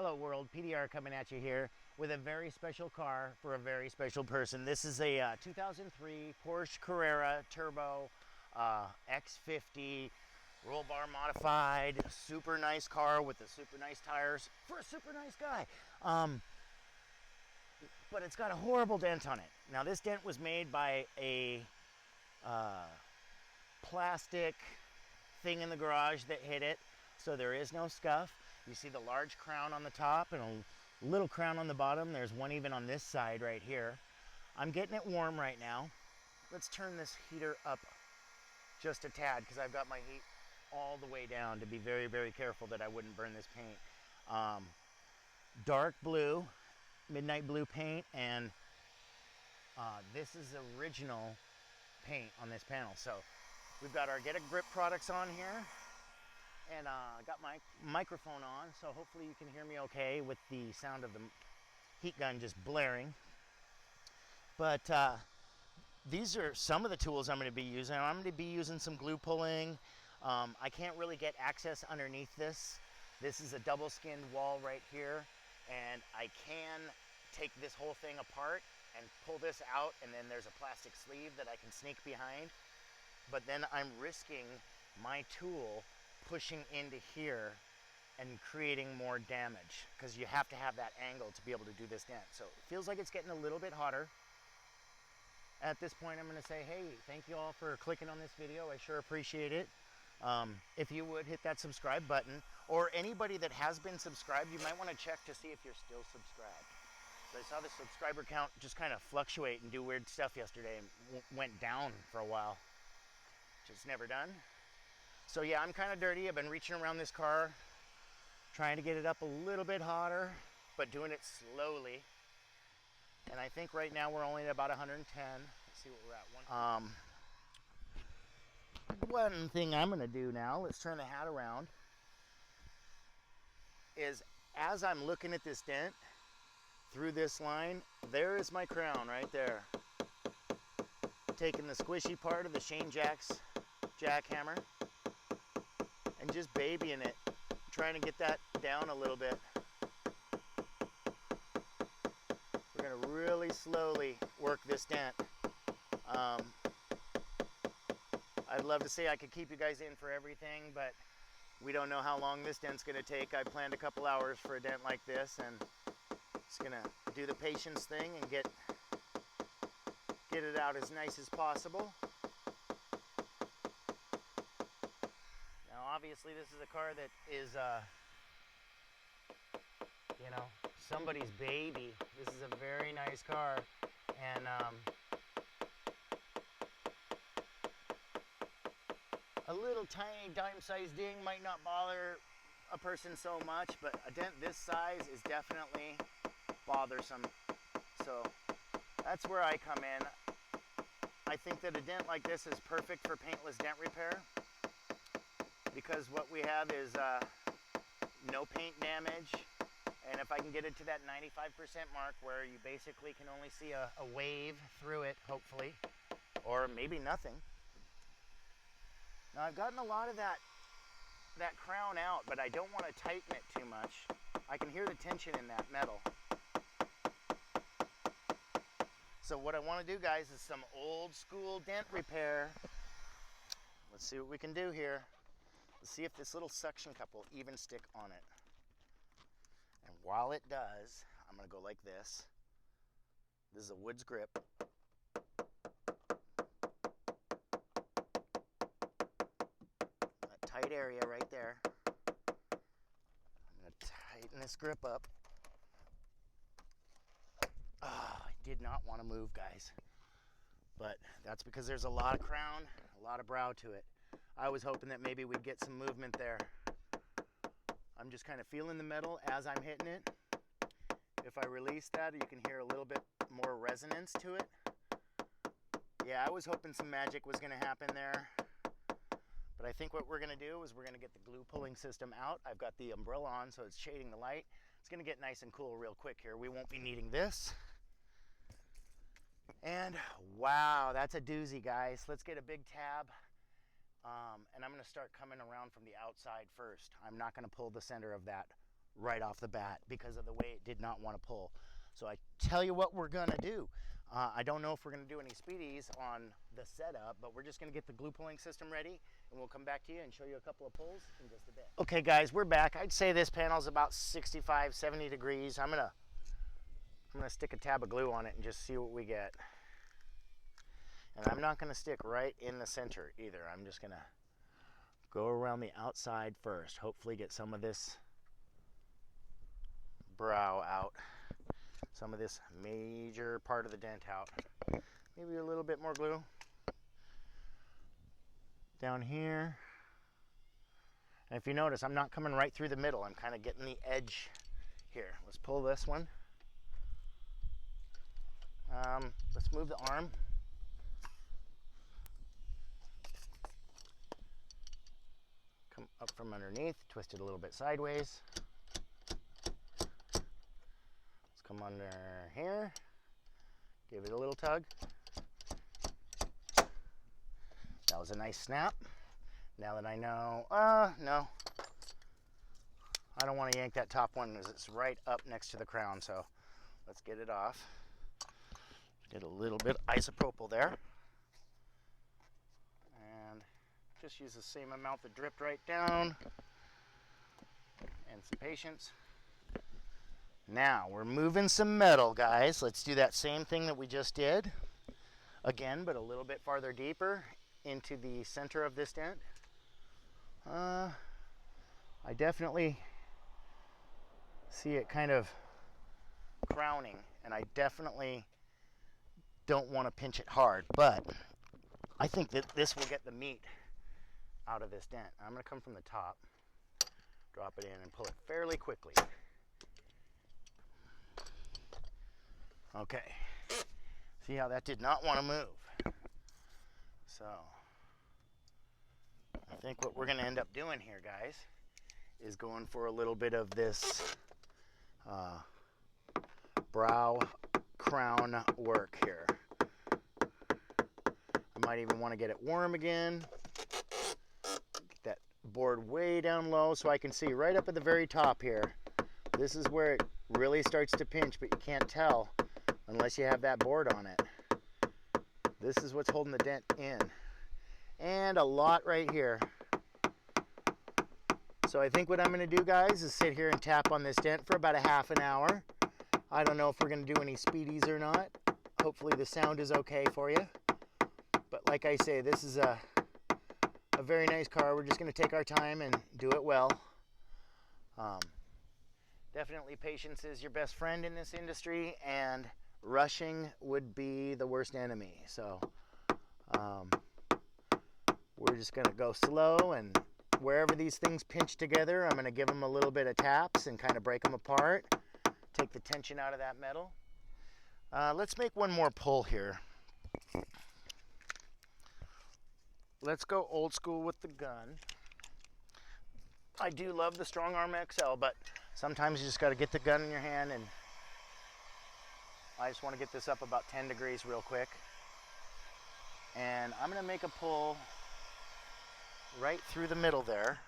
Hello world, PDR coming at you here with a very special car for a very special person. This is a 2003 Porsche Carrera Turbo X50 roll bar modified, super nice car with the super nice tires for a super nice guy. But it's got a horrible dent on it. Now this dent was made by a plastic thing in the garage that hit it, so there is no scuff. You see the large crown on the top and a little crown on the bottom. There's one even on this side right here. I'm getting it warm right now. Let's turn this heater up just a tad because I've got my heat all the way down to be very, very careful that I wouldn't burn this paint. Dark blue, midnight blue paint, and this is original paint on this panel. So we've got our Get a Grip products on here. And I got my microphone on, so hopefully you can hear me okay with the sound of the heat gun just blaring. But these are some of the tools I'm going to be using. I'm going to be using some glue pulling. I can't really get access underneath this. This is a double skinned wall right here, and I can take this whole thing apart and pull this out, and then there's a plastic sleeve that I can sneak behind. But then I'm risking my tool pushing into here and creating more damage because you have to have that angle to be able to do this dent. So it feels like it's getting a little bit hotter. At this point, I'm going to say, hey, thank you all for clicking on this video. I sure appreciate it. If you would hit that subscribe button, or anybody that has been subscribed, you might want to check to see if you're still subscribed. So I saw the subscriber count just kind of fluctuate and do weird stuff yesterday and went down for a while, which it's never done. So yeah, I'm kind of dirty. I've been reaching around this car, trying to get it up a little bit hotter, but doing it slowly. And I think right now we're only at about 110. Let's see what we're at. One thing I'm gonna do now, let's turn the hat around, is as I'm looking at this dent through this line, there is my crown right there. Taking the squishy part of the Shane Jack's jackhammer and just babying it, trying to get that down a little bit. We're gonna really slowly work this dent. I'd love to say I could keep you guys in for everything, but we don't know how long this dent's gonna take. I planned a couple hours for a dent like this, and just gonna do the patience thing and get it out as nice as possible. Now, obviously, this is a car that is, you know, somebody's baby. This is a very nice car, and a little tiny dime-sized ding might not bother a person so much, but a dent this size is definitely bothersome. So that's where I come in. I think that a dent like this is perfect for paintless dent repair, because what we have is no paint damage, and if I can get it to that 95% mark where you basically can only see a wave through it, hopefully, or maybe nothing. Now I've gotten a lot of that crown out, but I don't want to tighten it too much. I can hear the tension in that metal. So what I want to do, guys, is some old school dent repair. Let's see what we can do here. Let's see if this little suction cup will even stick on it. And while it does, I'm going to go like this. This is a Woods grip. That tight area right there. I'm going to tighten this grip up. I did not want to move, guys. But that's because there's a lot of crown, a lot of brow to it. I was hoping that maybe we'd get some movement there. I'm just kind of feeling the metal as I'm hitting it. If I release that, you can hear a little bit more resonance to it. Yeah, I was hoping some magic was going to happen there. But I think what we're going to do is we're going to get the glue pulling system out. I've got the umbrella on, so it's shading the light. It's going to get nice and cool real quick here. We won't be needing this. And wow, that's a doozy, guys. Let's get a big tab. And I'm going to start coming around from the outside first. I'm not going to pull the center of that right off the bat because of the way it did not want to pull. So I tell you what we're gonna do. I don't know if we're gonna do any speedies on the setup, but we're just gonna get the glue pulling system ready, and we'll come back to you and show you a couple of pulls in just a bit. Okay guys, we're back. I'd say this panel's about 65, 70 degrees. I'm gonna stick a tab of glue on it and just see what we get. And I'm not gonna stick right in the center either. I'm just gonna go around the outside first. Hopefully get some of this brow out. Some of this major part of the dent out. Maybe a little bit more glue. Down here. And if you notice, I'm not coming right through the middle. I'm kind of getting the edge here. Let's pull this one. Let's move the arm. Come up from underneath, twist it a little bit sideways. Come under here, give it a little tug. That was a nice snap. Now that I know, no, I don't want to yank that top one because it's right up next to the crown, so let's get it off. Get a little bit of isopropyl there. And just use the same amount that dripped right down. And some patience. Now we're moving some metal, guys. Let's do that same thing that we just did. Again, but a little bit farther deeper into the center of this dent. I definitely see it kind of crowning, and I definitely don't want to pinch it hard, but I think that this will get the meat out of this dent. I'm going to come from the top, drop it in, and pull it fairly quickly. Okay, see how that did not want to move. So I think what we're going to end up doing here, guys, is going for a little bit of this brow crown work here. I might even want to get it warm again. Get that board way down low so I can see right up at the very top here. This is where it really starts to pinch, but you can't tell unless you have that board on it. This is what's holding the dent in. And a lot right here. So I think what I'm going to do, guys, is sit here and tap on this dent for about a half an hour. I don't know if we're going to do any speedies or not. Hopefully the sound is okay for you. But like I say, this is a very nice car. We're just going to take our time and do it well. Definitely patience is your best friend in this industry, and rushing would be the worst enemy. So we're just going to go slow, and wherever these things pinch together, I'm going to give them a little bit of taps and kind of break them apart, take the tension out of that metal. Let's make one more pull here. Let's go old school with the gun. I do love the Strong Arm XL, but sometimes you just got to get the gun in your hand, and I just want to get this up about 10 degrees real quick. And I'm going to make a pull right through the middle there.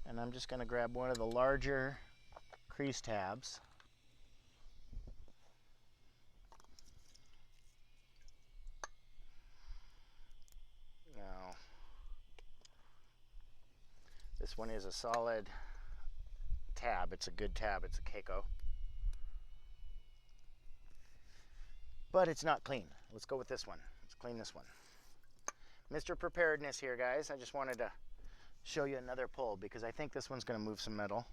And I'm just going to grab one of the larger crease tabs. Now, this one is a solid tab. It's a good tab. It's a Keiko. But it's not clean. Let's go with this one. Let's clean this one. Mr. Preparedness here, guys. I just wanted to show you another pull because I think this one's going to move some metal.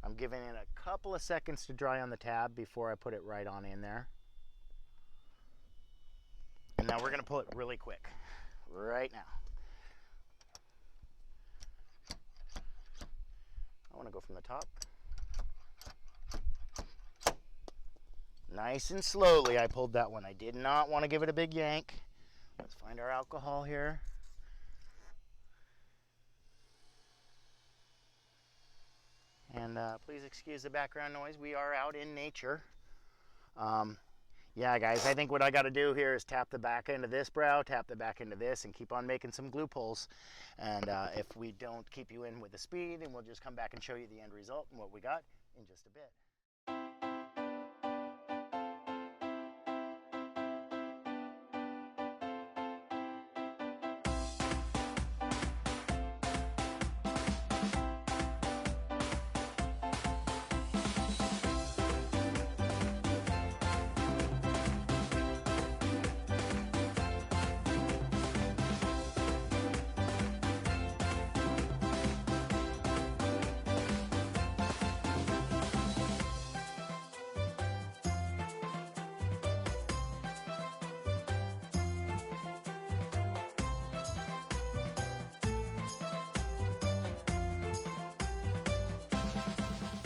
I'm giving it a couple of seconds to dry on the tab before I put it right on in there. And now we're going to pull it really quick, right now. I want to go from the top. Nice and slowly I pulled that one. I did not want to give it a big yank. Let's find our alcohol here. And please excuse the background noise. We are out in nature. Yeah, guys, I think what I got to do here is tap the back end of this brow, tap the back end of this, and keep on making some glue pulls. And if we don't keep you in with the speed, then we'll just come back and show you the end result and what we got in just a bit.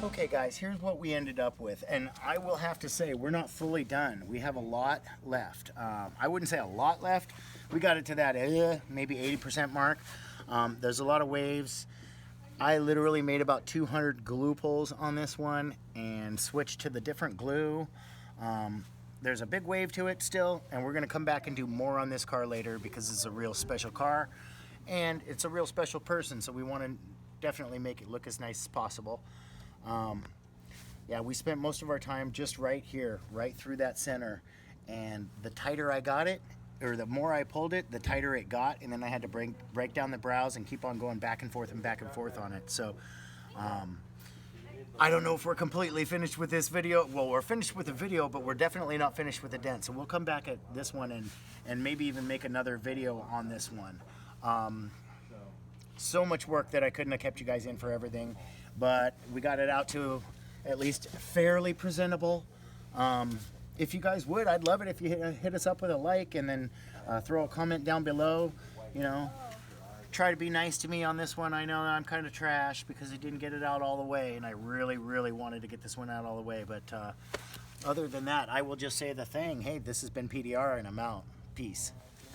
Okay guys, here's what we ended up with, and I will have to say we're not fully done. We have a lot left. I wouldn't say a lot left. We got it to that maybe 80% mark. There's a lot of waves. I literally made about 200 glue pulls on this one and switched to the different glue. There's a big wave to it still, and we're gonna come back and do more on this car later because it's a real special car and it's a real special person, so we want to definitely make it look as nice as possible. Yeah, we spent most of our time just right here, right through that center, and the tighter I got it, or the more I pulled it, the tighter it got, and then I had to break down the brows and keep on going back and forth on it. So I don't know if we're completely finished with this video. Well, we're finished with the video, but we're definitely not finished with the dent. So we'll come back at this one and maybe even make another video on this one. So much work that I couldn't have kept you guys in for everything, but we got it out to at least fairly presentable. If you guys would, I'd love it if you hit us up with a like and then throw a comment down below. You know, try to be nice to me on this one. I know I'm kind of trash because I didn't get it out all the way, and I really, really wanted to get this one out all the way. But other than that, I will just say the thing. Hey, this has been PDR, and I'm out. Peace.